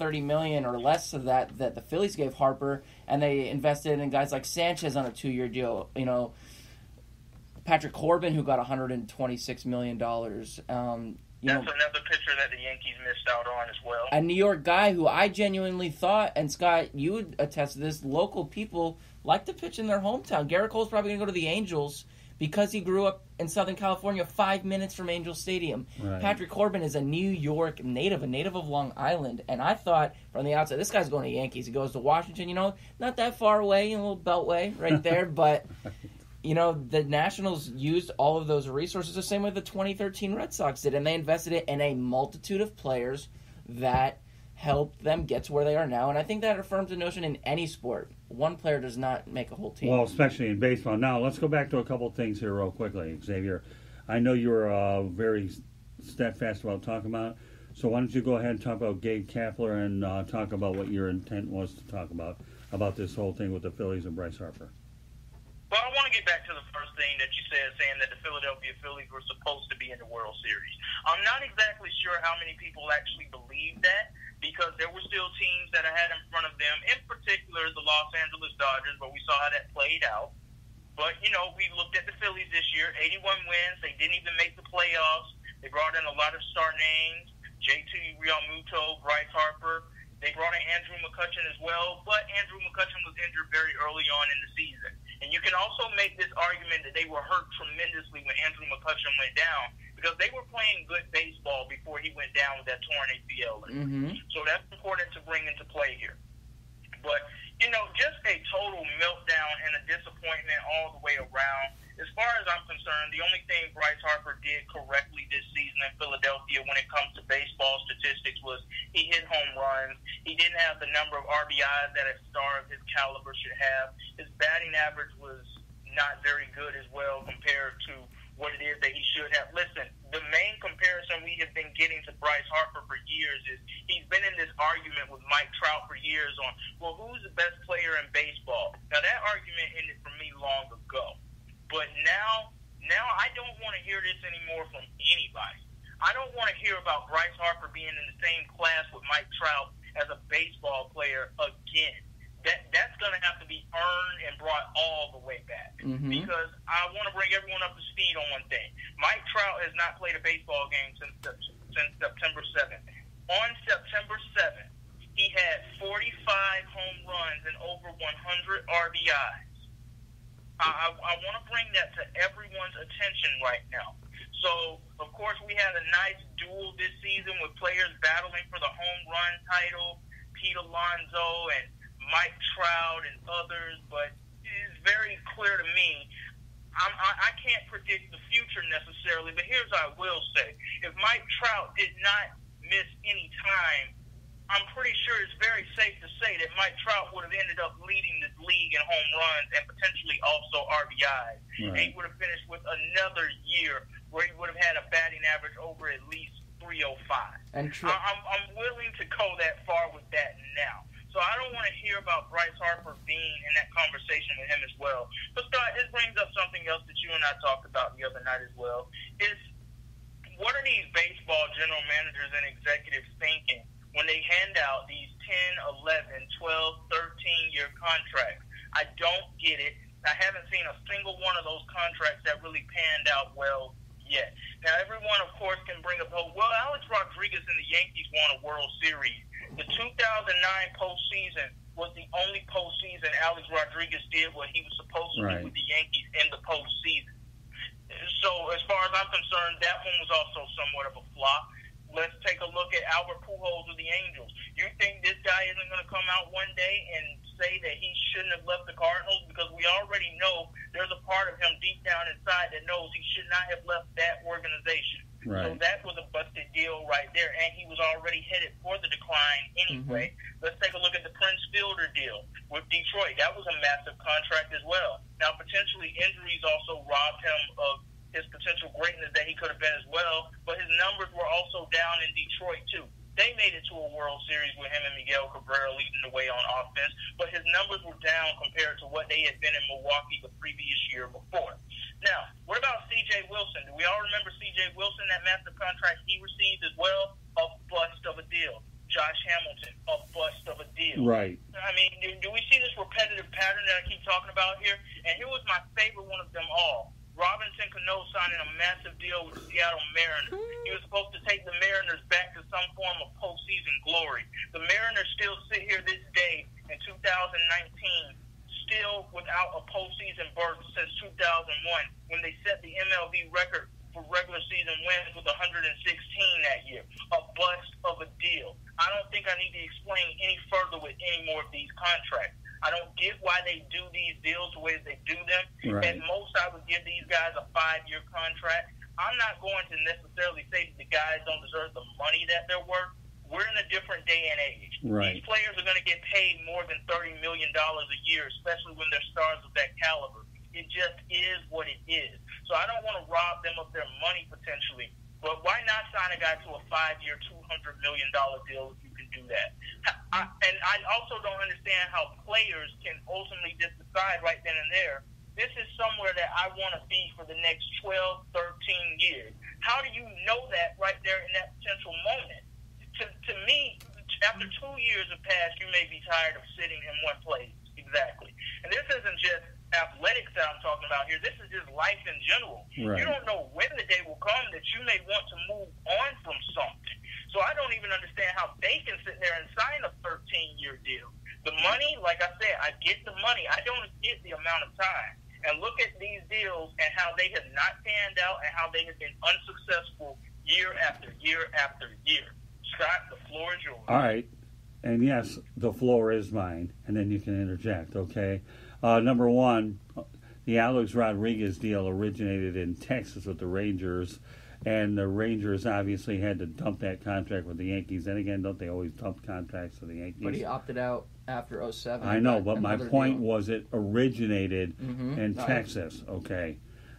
$30 million or less of that the Phillies gave Harper, and they invested in guys like Sanchez on a 2-year deal. You know, Patrick Corbin, who got $126 million. That's another pitcher that the Yankees missed out on as well. A New York guy who I genuinely thought, and Scott, you would attest to this, local people like to pitch in their hometown. Garrett Cole's probably going to go to the Angels because he grew up in Southern California, 5 minutes from Angel Stadium. Right. Patrick Corbin is a New York native, a native of Long Island. And I thought from the outside, this guy's going to Yankees. He goes to Washington, you know, not that far away, a little beltway right there. But, you know, the Nationals used all of those resources the same way the 2013 Red Sox did. And they invested it in a multitude of players that helped them get to where they are now. And I think that affirms the notion in any sport. One player does not make a whole team. Well, especially in baseball. Now, let's go back to a couple of things here real quickly, Xavier. I know you're very steadfast about talking about it. So why don't you go ahead and talk about Gabe Kapler and talk about what your intent was to talk about this whole thing with the Phillies and Bryce Harper. Well, I want to get back to the first thing that you said, saying that the Philadelphia Phillies were supposed to be in the World Series. I'm not exactly sure how many people actually believe that, because there were still teams that I had in front of them, in particular the Los Angeles Dodgers, but we saw how that played out. But, you know, we looked at the Phillies this year, 81 wins. They didn't even make the playoffs. They brought in a lot of star names, JT Realmuto, Bryce Harper. They brought in Andrew McCutchen as well, but Andrew McCutchen was injured very early on in the season. And you can also make this argument that they were hurt tremendously when Andrew McCutchen went down, because they were playing good baseball before he went down with that torn ACL. So that's important to bring into play here. But, you know, just a total meltdown and a disappointment all the way around. As far as I'm concerned, the only thing Bryce Harper did correctly this season in Philadelphia when it comes to baseball statistics was he hit home runs. He didn't have the number of RBIs that a star of his caliber should have. His batting average was not very good as well compared to what it is that he should have. Listen, the main comparison we have been getting to Bryce Harper for years is he's been in this argument with Mike Trout for years on, well, who's the best player in baseball? Now, that argument ended for me long ago. But now I don't want to hear this anymore from anybody. I don't want to hear about Bryce Harper being in the same class with Mike Trout as a baseball player again. That's going to have to be earned and brought all the way back. Because I want to bring everyone up to speed on one thing. Mike Trout has not played a baseball game since September 7th. On September 7th, he had 45 home runs and over 100 RBIs. I want to bring that to everyone's attention right now. So, of course, we had a nice duel this season with players battling for the home run title, Pete Alonso and Mike Trout and others, but it's very clear to me, I can't predict the future necessarily, but here's what I will say. If Mike Trout did not miss any time, I'm pretty sure it's very safe to say that Mike Trout would have ended up leading the league in home runs and potentially also RBIs. Right. And he would have finished with another year where he would have had a batting average over at least 305. And I'm willing to go that far with that now. So I don't want to hear about Bryce Harper being in that conversation with him as well. But Scott, this brings up something else that you and I talked about the other night as well. Is what are these baseball general managers and executives thinking when they hand out these 10, 11, 12, 13-year contracts? I don't get it. I haven't seen a single one of those contracts that really panned out well yet. Now, everyone, of course, can bring up, well, Alex Rodriguez and the Yankees won a World Series. The 2009 postseason was the only postseason Alex Rodriguez did what he was supposed to do with the Yankees in the postseason. So, as far as I'm concerned, that one was also somewhat of a flop. Let's take a look at Albert Pujols of the Angels. You think this guy isn't going to come out one day and say that he shouldn't have left the Cardinals? Because we already know there's a part of him deep down inside that knows he should not have left that organization. Right. So that was a busted deal right there, and he was already headed for the decline anyway. Let's take a look at the Prince Fielder deal with Detroit. That was a massive contract as well. Now, potentially injuries also robbed him of his potential greatness that he could have been as well, but his numbers were also down in Detroit too. They made it to a World Series with him and Miguel Cabrera leading the way on offense, but his numbers were down compared to what they had been in Milwaukee the previous year before. Now, what about C.J. Wilson? Do we all remember C.J. Wilson, that massive contract he received as well? A bust of a deal. Josh Hamilton, a bust of a deal. Right. I mean, do we see this repetitive pattern that I keep talking about here? And here was my favorite one of them all. Robinson Cano signing a massive deal with the Seattle Mariners. He was supposed to take the Mariners back to some form of postseason glory. The Mariners still sit here this day in 2019, still without a postseason berth since 2001, when they set the MLB record for regular season wins with 116 that year. A bust of a deal. I don't think I need to explain any further with any more of these contracts. I don't get why they do these deals the way they do them. Right. At most, I would give these guys a 5-year contract. I'm not going to necessarily say that the guys don't deserve the money that they're worth. We're in a different day and age. Right. These players are going to get paid more than $30 million a year, especially when they're stars of that caliber. It just is what it is. So I don't want to rob them of their money potentially, but why not sign a guy to a 5-year, $200 million deal if you can do that? And I also don't understand how players can ultimately just decide right then and there, this is somewhere that I want to be for the next 12, 13 years. How do you know that right there in that potential moment? To me, after 2 years have passed, you may be tired of sitting in one place. Exactly. And this isn't just athletics that I'm talking about here. This is just life in general. Right. You don't know when the day will come that you may want to move on from something. So I don't even understand how they can sit there and sign a 13-year deal. The money, like I said, I get the money. I don't get the amount of time. And look at these deals and how they have not panned out and how they have been unsuccessful year after year after year. Scott, the floor is yours. All right. And yes, the floor is mine, and then you can interject, okay? Number one, the Alex Rodriguez deal originated in Texas with the Rangers, and the Rangers obviously had to dump that contract with the Yankees. And again, don't they always dump contracts with the Yankees? But he opted out after 07. I know, but my point deal. was it originated in Texas, okay?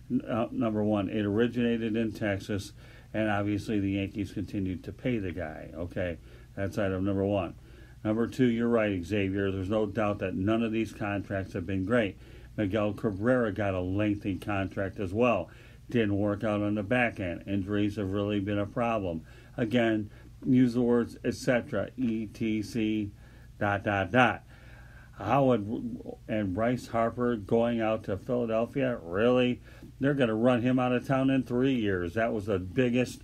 Number one, it originated in Texas, and obviously the Yankees continued to pay the guy, okay? That's item number one. Number two, you're right, Xavier. There's no doubt that none of these contracts have been great. Miguel Cabrera got a lengthy contract as well. Didn't work out on the back end. Injuries have really been a problem. Again, use the words etc. etc. ... Howard and Bryce Harper going out to Philadelphia? Really? They're going to run him out of town in 3 years. That was the biggest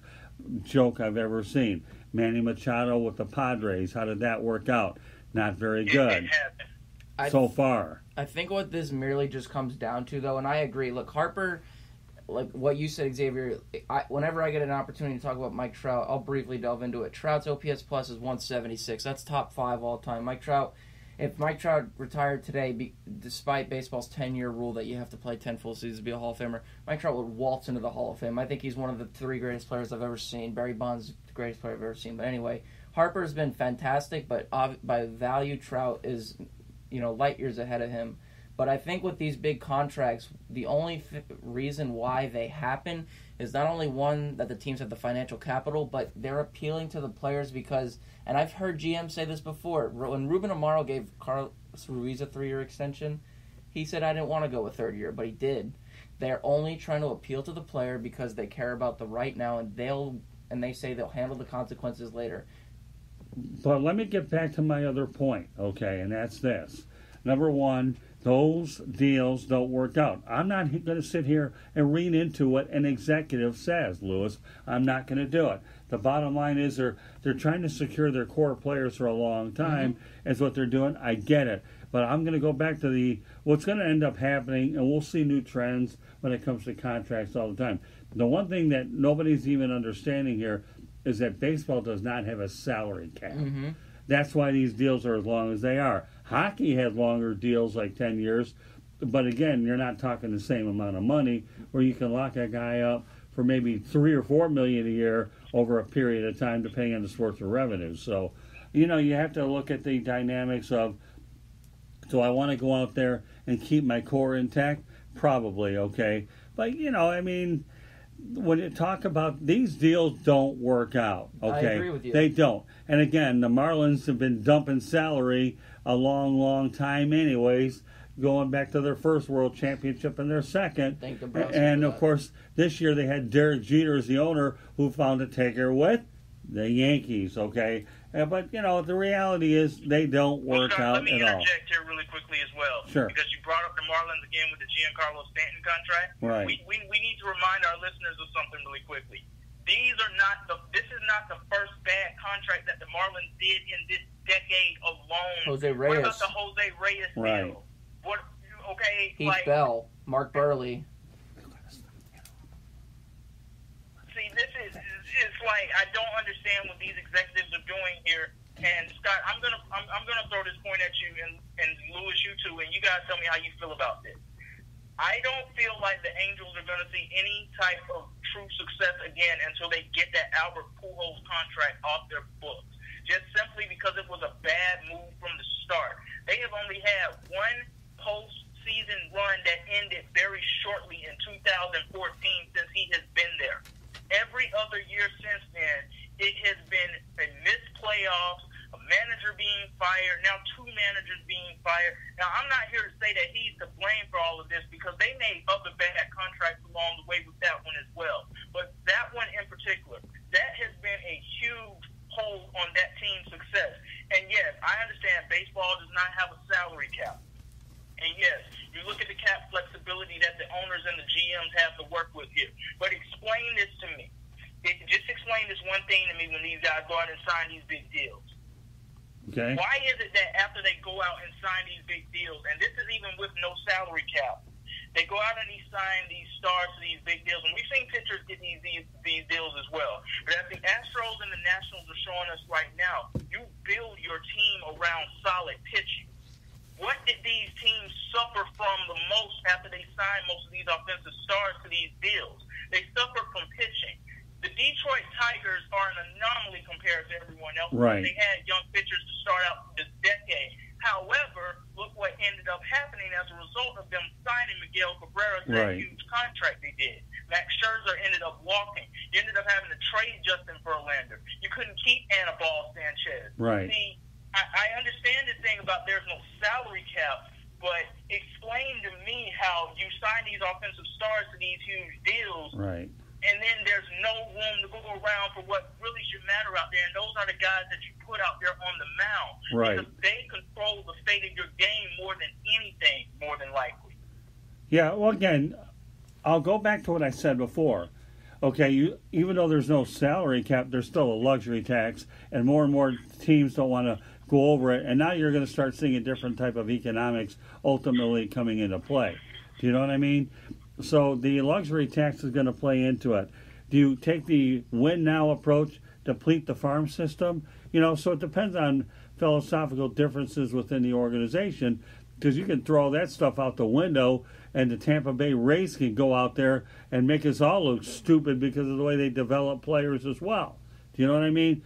joke I've ever seen. Manny Machado with the Padres. How did that work out? Not very good so far. I think what this merely just comes down to, though, and I agree. Look, Harper, like what you said, Xavier, whenever I get an opportunity to talk about Mike Trout, I'll briefly delve into it. Trout's OPS plus is 176. That's top 5 all time. Mike Trout, if Mike Trout retired today, despite baseball's 10-year rule that you have to play 10 full seasons to be a Hall of Famer, Mike Trout would waltz into the Hall of Fame. I think he's one of the 3 greatest players I've ever seen. Barry Bonds, the greatest player I've ever seen. But anyway, Harper's been fantastic, but by value, Trout is, light years ahead of him. But I think with these big contracts, the only reason why they happen is not only one, that the teams have the financial capital, but they're appealing to the players because, and I've heard GM say this before, when Ruben Amaro gave Carlos Ruiz a 3-year extension, he said, I didn't want to go a 3rd year, but he did. They're only trying to appeal to the player because they care about the right now, and they say they'll handle the consequences later. But let me get back to my other point, okay, and that's this. Number one, those deals don't work out. I'm not going to sit here and read into what an executive says, Louis. I'm not going to do it. The bottom line is they're trying to secure their core players for a long time, is what they're doing. I get it. But I'm going to go back to what's going to end up happening, and we'll see new trends when it comes to contracts all the time. The one thing that nobody's even understanding here is that baseball does not have a salary cap. Mm-hmm. That's why these deals are as long as they are. Hockey has longer deals, like 10 years, but again, you're not talking the same amount of money where you can lock a guy up for maybe $3 or $4 million a year over a period of time, depending on the source of revenue. So, you have to look at the dynamics of, do I want to go out there and keep my core intact? Probably, okay. But, when you talk about these deals don't work out, okay? I agree with you. They don't. And again, the Marlins have been dumping salary a long, long time anyways, going back to their first World Championship and their second. And, of course, this year they had Derek Jeter as the owner who found a taker with the Yankees, okay? But, the reality is they don't work Scott, out at all. Let me interject here really quickly as well. Sure. Because you brought up the Marlins again with the Giancarlo Stanton contract. Right. We need to remind our listeners of something really quickly. This is not the first bad contract that the Marlins did in this decade alone. Jose Reyes. What about the Jose Reyes right. deal? Okay, Heath Bell, Mark Burley. See, this is like I don't understand what these executives are doing here. And Scott, I'm gonna throw this point at you, and Louis, you too, and you guys tell me how you feel about this. I don't feel like the Angels are going to see any type of true success again until they get that Albert Pujols contract off their books. Just simply because it was a bad move from the start. They have only had one postseason run that ended very shortly in 2014 since he has been there. Every other year since then, it has been a missed playoffs, a manager being fired, now two managers being fired. Now, I'm not here to say that he's to blame for all of this because they made other bad contracts along the way with that one as well. But that one in particular, that has been a huge hole on that team's success. And yes, I understand baseball does not have a salary cap. And yes, you look at the cap flexibility that the owners and the GMs have to work with here. But explain this to me. Just explain this one thing to me when these guys go out and sign these big deals. Okay. Why is it that after they go out and sign these big deals, and this is even with no salary cap, they go out and they sign these stars to these big deals, and we've seen pitchers get these deals as well. But as the Astros and the Nationals are showing us right now, you build your team around solid pitching. What did these teams suffer from the most after they signed most of these offensive stars to these deals? They suffered from pitching. The Detroit Tigers are an anomaly compared to everyone else. Right. They had young pitchers to start out this decade. However, look what ended up happening as a result of them signing Miguel Cabrera to that huge contract they did. Max Scherzer ended up walking. You ended up having to trade Justin Verlander. You couldn't keep Anibal Sanchez. Right. See, I understand this thing about there's no salary cap, but explain to me how you sign these offensive stars to these huge deals. Right. And then there's no room to go around for what really should matter out there. And those are the guys that you put out there on the mound. Right. Because they control the fate of your game more than anything, more than likely. Yeah, well, again, I'll go back to what I said before. Okay, even though there's no salary cap, there's still a luxury tax, and more teams don't want to go over it. And now you're going to start seeing a different type of economics ultimately coming into play. Do you know what I mean? So the luxury tax is going to play into it. Do you take the win now approach, deplete the farm system? So it depends on philosophical differences within the organization, because you can throw that stuff out the window and the Tampa Bay Rays can go out there and make us all look stupid because of the way they develop players as well. Do you know what I mean?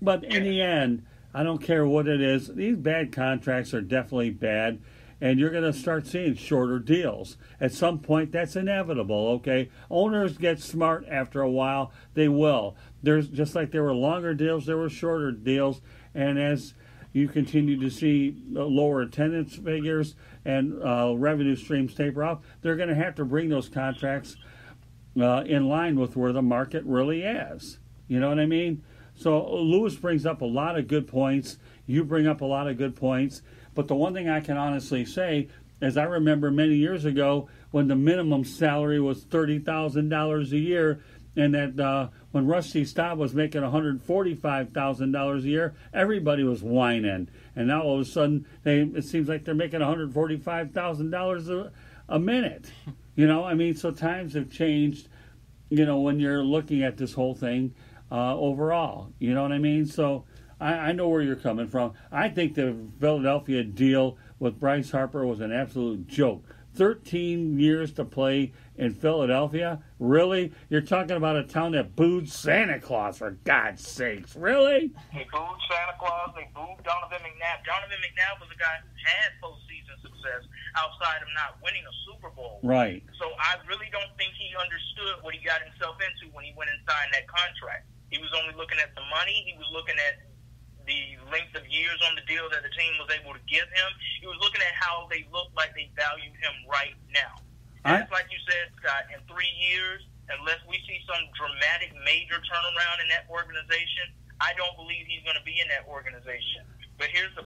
But in the end, I don't care what it is. These bad contracts are definitely bad. And you're going to start seeing shorter deals. At some point, that's inevitable, okay? Owners get smart after a while. They will. There's just like there were longer deals, there were shorter deals. And as you continue to see lower attendance figures and revenue streams taper off, they're going to have to bring those contracts in line with where the market really is. You know what I mean? So Louis brings up a lot of good points. You bring up a lot of good points. But the one thing I can honestly say is I remember many years ago when the minimum salary was $30,000 a year, and that when Rusty Staub was making $145,000 a year, everybody was whining. And now all of a sudden, it seems like they're making $145,000 a minute. So times have changed, when you're looking at this whole thing overall. You know what I mean? So I know where you're coming from. I think the Philadelphia deal with Bryce Harper was an absolute joke. 13 years to play in Philadelphia? Really? You're talking about a town that booed Santa Claus, for God's sakes. Really? They booed Santa Claus. They booed Donovan McNabb. Donovan McNabb was a guy who had postseason success outside of not winning a Super Bowl. Right. So I really don't think he understood what he got himself into when he went and signed that contract. He was only looking at the money. He was looking at the length of years on the deal that the team was able to give him. He was looking at how they looked like they valued him right now. And it's like you said, Scott, in 3 years, unless we see some dramatic major turnaround in that organization, I don't believe he's going to be in that organization. But here's the